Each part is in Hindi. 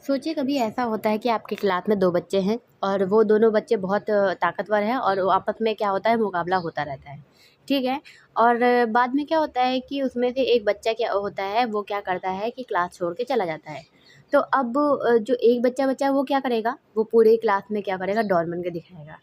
सोचिए कभी ऐसा होता है कि आपकी क्लास में 2 बच्चे हैं और वो दोनों बच्चे बहुत ताकतवर हैं और वो आपस में क्या होता है मुकाबला होता रहता है, ठीक है? और बाद में क्या होता है कि उसमें से एक बच्चा क्या होता है वो क्या करता है कि क्लास छोड़ के चला जाता है। तो अब जो एक बच्चा बचा है वो क्या करेगा? वो पूरे क्लास में क्या करेगा डॉन बन के दिखाएगा।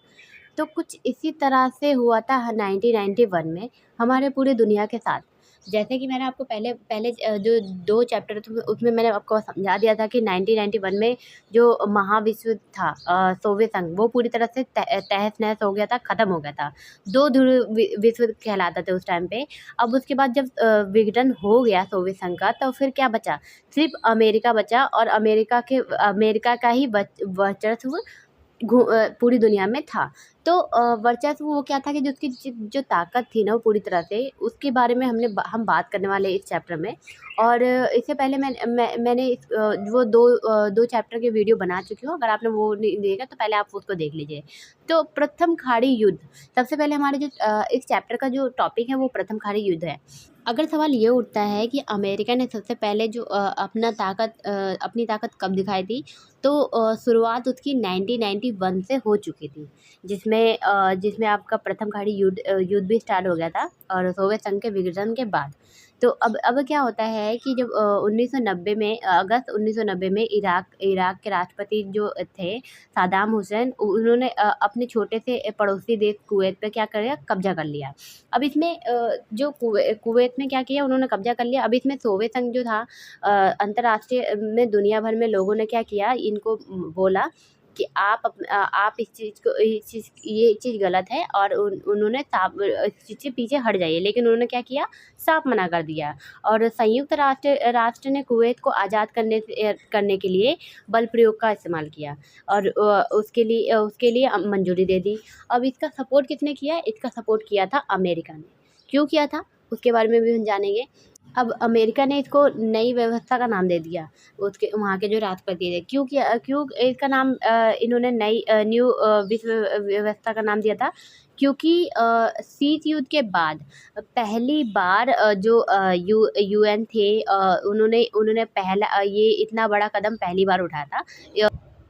तो कुछ इसी तरह से हुआ था 1991 में हमारे पूरी दुनिया के साथ। जैसे कि मैंने आपको पहले पहले जो 2 चैप्टर थे उसमें मैंने आपको समझा दिया था कि 1991 में जो महाविश्व था सोवियत संघ वो पूरी तरह से तहस-नहस हो गया था, ख़त्म हो गया था। 2 ध्रुव विश्व कहलाता था उस टाइम पे। अब उसके बाद जब विघटन हो गया सोवियत संघ का तो फिर क्या बचा? सिर्फ़ अमेरिका बचा और अमेरिका का ही वर्चस्व पूरी दुनिया में था। तो वर्चस्व वो क्या था कि जो उसकी जो ताकत थी ना वो पूरी तरह से उसके बारे में हम बात करने वाले हैं इस चैप्टर में। और इससे पहले मैंने वो 2 चैप्टर के वीडियो बना चुकी हूँ। अगर आपने वो नहीं देखा तो पहले आप उसको देख लीजिए। तो प्रथम खाड़ी युद्ध, सबसे पहले हमारे जो इस चैप्टर का जो टॉपिक है वो प्रथम खाड़ी युद्ध है। अगर सवाल ये उठता है कि अमेरिका ने सबसे पहले जो अपनी ताकत कब दिखाई थी, तो शुरुआत उसकी 1991 से हो चुकी थी, जिसमें आपका प्रथम खाड़ी युद्ध भी स्टार्ट हो गया था और सोवियत संघ के विघटन के बाद। तो अब क्या होता है कि जब 1990 में अगस्त 1990 में इराक के राष्ट्रपति जो थे सद्दाम हुसैन, उन्होंने अपने छोटे से पड़ोसी देश कुवैत पे क्या किया, कब्ज़ा कर लिया। अब इसमें जो कुवैत में क्या किया, उन्होंने कब्ज़ा कर लिया। अब इसमें सोवियत संघ जो था अंतर्राष्ट्रीय में दुनिया भर में लोगों ने क्या किया, इनको बोला कि आप ये चीज़ गलत है और उन्होंने साफ इस चीज़ से पीछे हट जाइए। लेकिन उन्होंने क्या किया, साफ मना कर दिया। और संयुक्त राष्ट्र ने कुवैत को आज़ाद करने के लिए बल प्रयोग का इस्तेमाल किया और उसके लिए मंजूरी दे दी। अब इसका सपोर्ट किसने किया? इसका सपोर्ट किया था अमेरिका ने। क्यों किया था उसके बारे में भी हम जानेंगे। अब अमेरिका ने इसको नई व्यवस्था का नाम दे दिया, उसके वहाँ के जो राष्ट्रपति थे। क्यों इसका नाम इन्होंने न्यू विश्व व्यवस्था का नाम दिया था? क्योंकि शीत युद्ध के बाद पहली बार जो यूएन थे, उन्होंने पहला ये इतना बड़ा कदम पहली बार उठाया था।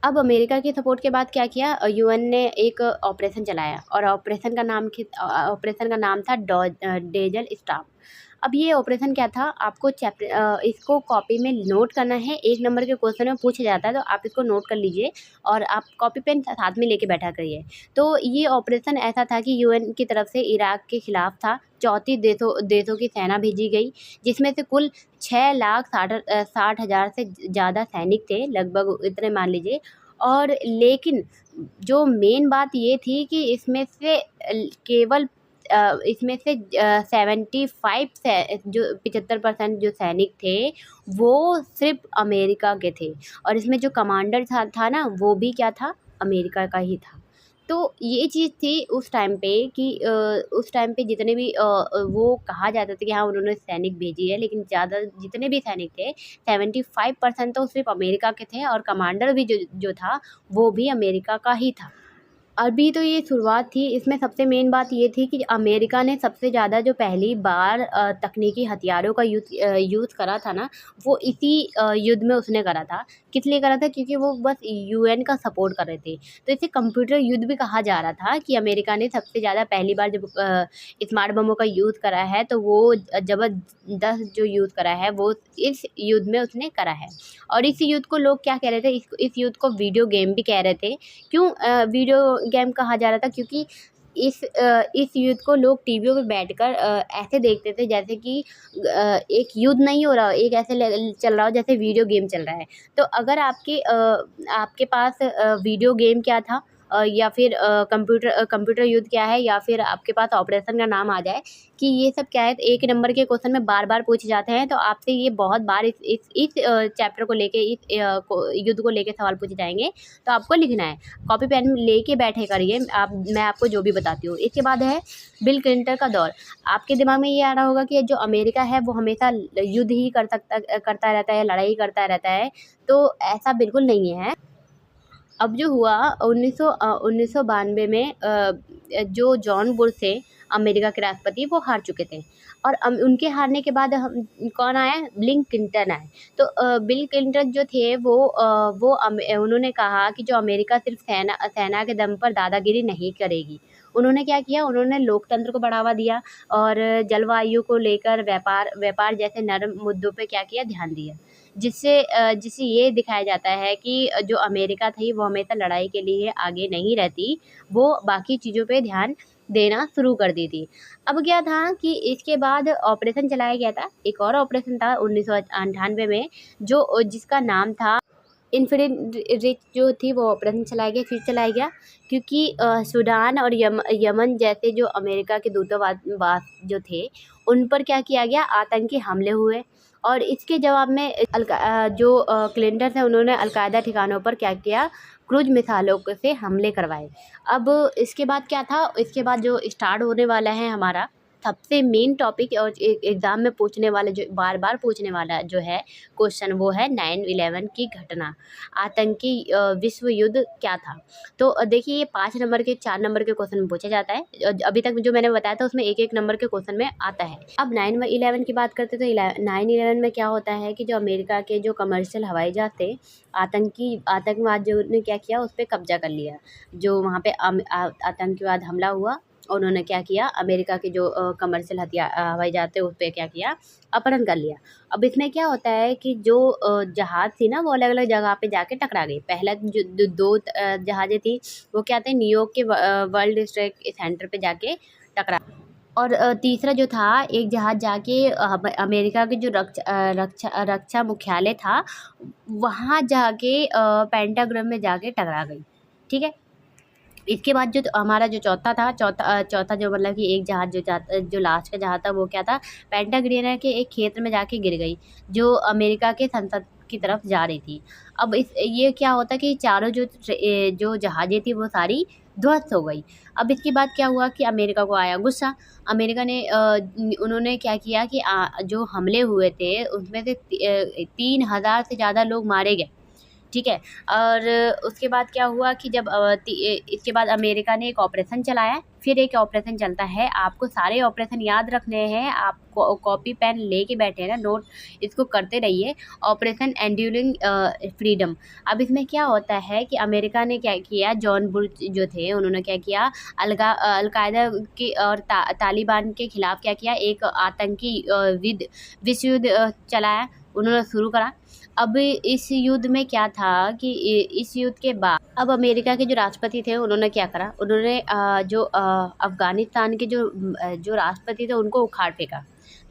अब अमेरिका के सपोर्ट के बाद क्या किया, यूएन ने एक ऑपरेशन चलाया और ऑपरेशन का नाम था डेजल स्टार्म। अब ये ऑपरेशन क्या था, आपको इसको कॉपी में नोट करना है। 1 नंबर के क्वेश्चन में पूछा जाता है तो आप इसको नोट कर लीजिए और आप कॉपी पेन साथ में लेके बैठा करिए। तो ये ऑपरेशन ऐसा था कि यूएन की तरफ से इराक के खिलाफ था। 34 देशों की सेना भेजी गई, जिसमें से कुल 6,60,000 से ज़्यादा सैनिक थे, लगभग इतने मान लीजिए। और लेकिन जो मेन बात ये थी कि केवल इसमें से 75 से जो 75% जो सैनिक थे वो सिर्फ अमेरिका के थे और इसमें जो कमांडर था ना वो भी क्या था, अमेरिका का ही था। तो ये चीज़ थी उस टाइम पे कि उस टाइम पे जितने भी वो कहा जाता था कि हाँ उन्होंने सैनिक भेजी है, लेकिन ज़्यादा जितने भी सैनिक थे 75% तो सिर्फ अमेरिका के थे और कमांडर भी जो था वो भी अमेरिका का ही था। अभी तो ये शुरुआत थी, इसमें सबसे मेन बात ये थी कि अमेरिका ने सबसे ज़्यादा जो पहली बार तकनीकी हथियारों का यूज़ करा था ना, वो इसी युद्ध में उसने करा था। किस लिए करा था? क्योंकि वो बस यूएन का सपोर्ट कर रहे थे। तो इसे कंप्यूटर युद्ध भी कहा जा रहा था कि अमेरिका ने सबसे ज़्यादा पहली बार जब स्मार्ट बमों का यूज़ करा है तो वो ज़बरदस्त जो यूज़ करा है वो इस युद्ध में उसने करा है। और इस युद्ध को लोग क्या कह रहे थे, इस युद्ध को वीडियो गेम भी कह रहे थे। क्यों वीडियो गेम कहा जा रहा था? क्योंकि इस युद्ध को लोग टीवियों पे बैठकर ऐसे देखते थे जैसे कि एक युद्ध नहीं हो रहा, एक ऐसे चल रहा हो जैसे वीडियो गेम चल रहा है। तो अगर आपके पास वीडियो गेम क्या था, या फिर कंप्यूटर युद्ध क्या है, या फिर आपके पास ऑपरेशन का नाम आ जाए कि ये सब क्या है, 1 नंबर के क्वेश्चन में बार-बार पूछे जाते हैं, तो आपसे ये बहुत बार इस चैप्टर को लेके, इस युद्ध को लेके सवाल पूछे जाएंगे। तो आपको लिखना है, कॉपी पेन लेके बैठे करिए। मैं आपको जो भी बताती हूँ। इसके बाद है बिल क्लिंटन का दौर। आपके दिमाग में ये आ रहा होगा कि जो अमेरिका है वो हमेशा युद्ध ही करता रहता है, लड़ाई करता रहता है। तो ऐसा बिल्कुल नहीं है। अब जो हुआ 1992 में जो जॉन बुश थे अमेरिका के राष्ट्रपति, वो हार चुके थे। और उनके हारने के बाद हम कौन आया, बिल क्लिंटन आए। तो बिल क्लिंटन जो थे उन्होंने कहा कि जो अमेरिका सिर्फ सेना के दम पर दादागिरी नहीं करेगी। उन्होंने क्या किया, उन्होंने लोकतंत्र को बढ़ावा दिया और जलवायु को लेकर व्यापार जैसे नरम मुद्दों पे क्या किया, ध्यान दिया। जिससे ये दिखाया जाता है कि जो अमेरिका थी वो हमेशा लड़ाई के लिए आगे नहीं रहती, वो बाकी चीज़ों पे ध्यान देना शुरू कर दी थी। अब क्या था कि इसके बाद ऑपरेशन चलाया गया था, एक और ऑपरेशन था 1998 में, जिसका नाम था इन्फिनिटी रिच, जो थी वो ऑपरेशन चलाया गया, फिर चलाया गया क्योंकि सूडान और यमन जैसे जो अमेरिका के दूतावास जो थे, उन पर क्या किया गया, आतंकी हमले हुए। और इसके जवाब में क्लिंटन थे, उन्होंने अलकायदा ठिकानों पर क्या किया, क्रूज मिसाइलों से हमले करवाए। अब इसके बाद क्या था, इसके बाद जो स्टार्ट होने वाला है हमारा सबसे मेन टॉपिक और एग्ज़ाम में पूछने वाले, जो बार बार पूछने वाला जो है क्वेश्चन, वो है 9/11 की घटना, आतंकी विश्व युद्ध क्या था। तो देखिए ये 5 नंबर के 4 नंबर के क्वेश्चन में पूछा जाता है। अभी तक जो मैंने बताया था उसमें एक एक नंबर के क्वेश्चन में आता है। अब 9/11 की बात करते तो 9/11 में क्या होता है कि जो अमेरिका के जो कमर्शियल हवाई जहाज थे, आतंकवाद जो ने क्या किया, उस पर कब्जा कर लिया। जो वहाँ पे आतंकवाद हमला हुआ, उन्होंने क्या किया, अमेरिका के जो कमर्शियल हवाई जहाज थे उस पर क्या किया, अपहरण कर लिया। अब इसमें क्या होता है कि जो जहाज़ थी ना, वो अलग अलग जगह पे जाके टकरा गई। पहला जो दो जहाज़ें थी वो क्या थे, न्यूयॉर्क के वर्ल्ड ट्रेड सेंटर पे जाके टकरा। और तीसरा जो था, एक जहाज़ जाके अमेरिका के जो रक्षा मुख्यालय था, वहाँ जाके पेंटागन में जाके टकरा गई। ठीक है। इसके बाद जो हमारा जो चौथा जो मतलब कि एक जहाज़ जो लास्ट का जहाज़ था, वो क्या था, पेंटागन के एक क्षेत्र में जाके गिर गई, जो अमेरिका के संसद की तरफ जा रही थी। अब ये क्या होता कि चारों जो जहाज़ें थी वो सारी ध्वस्त हो गई। अब इसके बाद क्या हुआ कि अमेरिका को आया गुस्सा। अमेरिका ने उन्होंने क्या किया कि जो हमले हुए थे उसमें से 3,000 से ज़्यादा लोग मारे गए। ठीक है। और उसके बाद क्या हुआ कि इसके बाद अमेरिका ने एक ऑपरेशन चलाया, फिर एक ऑपरेशन चलता है। आपको सारे ऑपरेशन याद रखने हैं, आप कॉपी पेन लेके बैठे हैं ना, नोट इसको करते रहिए। Operation enduring freedom. अब इसमें क्या होता है कि अमेरिका ने क्या किया, जॉन बुश जो थे उन्होंने क्या किया, अलकायदा के और तालिबान के खिलाफ क्या किया, एक आतंकी विश्व युद्ध चलाया, उन्होंने शुरू करा। अब इस युद्ध में क्या था कि इस युद्ध के बाद अब अमेरिका के जो राष्ट्रपति थे उन्होंने क्या करा, उन्होंने अफ़गानिस्तान के जो राष्ट्रपति थे उनको उखाड़ फेंका।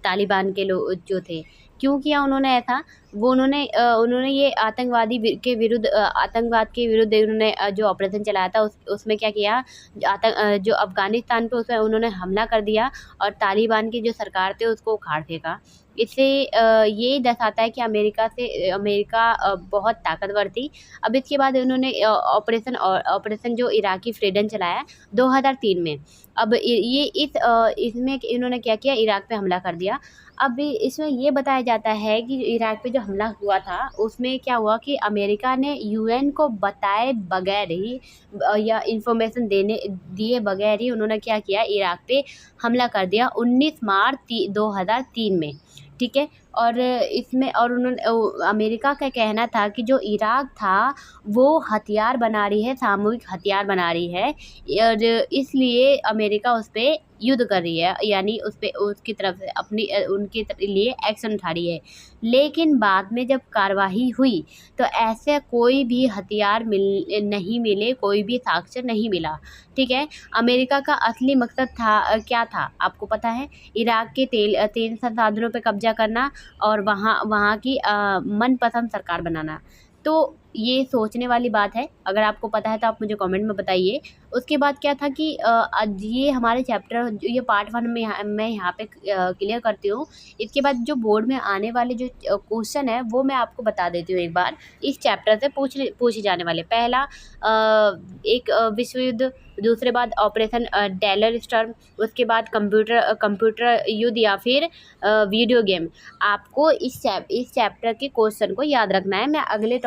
तालिबान के लोग जो थे, क्यों किया उन्होंने ऐसा, वो उन्होंने ये आतंकवाद के विरुद्ध उन्होंने जो ऑपरेशन चलाया था उसमें क्या किया, जो अफ़गानिस्तान पे उसमें उन्होंने हमला कर दिया और तालिबान की जो सरकार थी उसको उखाड़ फेंका। इससे ये दर्शाता है कि अमेरिका बहुत ताकतवर थी। अब इसके बाद उन्होंने ऑपरेशन जो इराकी फ्रीडम चलाया 2003 में। अब इसमें इन्होंने क्या किया, इराक पे हमला कर दिया। अब इसमें ये बताया जाता है कि इराक पे जो हमला हुआ था उसमें क्या हुआ कि अमेरिका ने यूएन को बताए बगैर ही या इंफॉर्मेशन दिए बगैर ही उन्होंने क्या किया, इराक पे हमला कर दिया 19 मार्च 2003 में। ठीक है। और इसमें अमेरिका का कहना था कि जो इराक था वो हथियार बना रही है, सामूहिक हथियार बना रही है, और इसलिए अमेरिका उस पर युद्ध कर रही है, यानी उसकी तरफ से उनके लिए एक्शन उठा रही है। लेकिन बाद में जब कार्रवाई हुई तो ऐसे कोई भी हथियार नहीं मिले, कोई भी साक्ष्य नहीं मिला। ठीक है। अमेरिका का असली मकसद क्या था आपको पता है, इराक के तेल संसाधनों पर कब्जा करना और वहाँ की मनपसंद सरकार बनाना। तो ये सोचने वाली बात है, अगर आपको पता है तो आप मुझे कमेंट में बताइए। उसके बाद क्या था कि ये हमारे चैप्टर ये पार्ट 1 में मैं यहाँ पे क्लियर करती हूँ। इसके बाद जो बोर्ड में आने वाले जो क्वेश्चन है वो मैं आपको बता देती हूँ एक बार। इस चैप्टर से पूछे जाने वाले, पहला एक विश्व युद्ध, दूसरे बाद ऑपरेशन डेलर स्टॉर्म, उसके बाद कंप्यूटर युद्ध या फिर वीडियो गेम। आपको इस चैप्टर के क्वेश्चन को याद रखना है। मैं अगले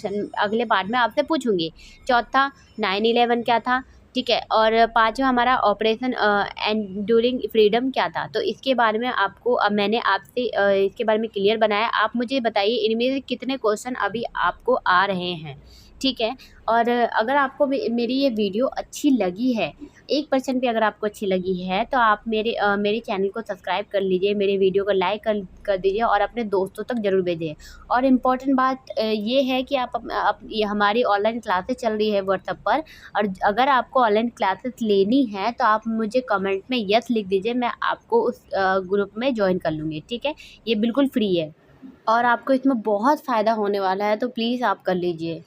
क्वेश्चन अगले पार्ट में आपसे पूछूंगी। चौथा 9/11 क्या था, ठीक है, और पाँचवा हमारा ऑपरेशन एंड्यूरिंग फ्रीडम क्या था। तो इसके बारे में आपको मैंने आपसे इसके बारे में क्लियर बनाया। आप मुझे बताइए इनमें से कितने क्वेश्चन अभी आपको आ रहे हैं, ठीक है। और अगर आपको मेरी ये वीडियो अच्छी लगी है, 1% भी अगर आपको अच्छी लगी है, तो आप मेरे चैनल को सब्सक्राइब कर लीजिए, मेरे वीडियो को लाइक कर दीजिए और अपने दोस्तों तक ज़रूर भेजें। और इम्पॉर्टेंट बात ये है कि ये हमारी ऑनलाइन क्लासेस चल रही है व्हाट्सएप पर, और अगर आपको ऑनलाइन क्लासेस लेनी है तो आप मुझे कमेंट में यस लिख दीजिए, मैं आपको उस ग्रुप में ज्वाइन कर लूँगी, ठीक है। ये बिल्कुल फ्री है और आपको इसमें बहुत फ़ायदा होने वाला है, तो प्लीज़ आप कर लीजिए।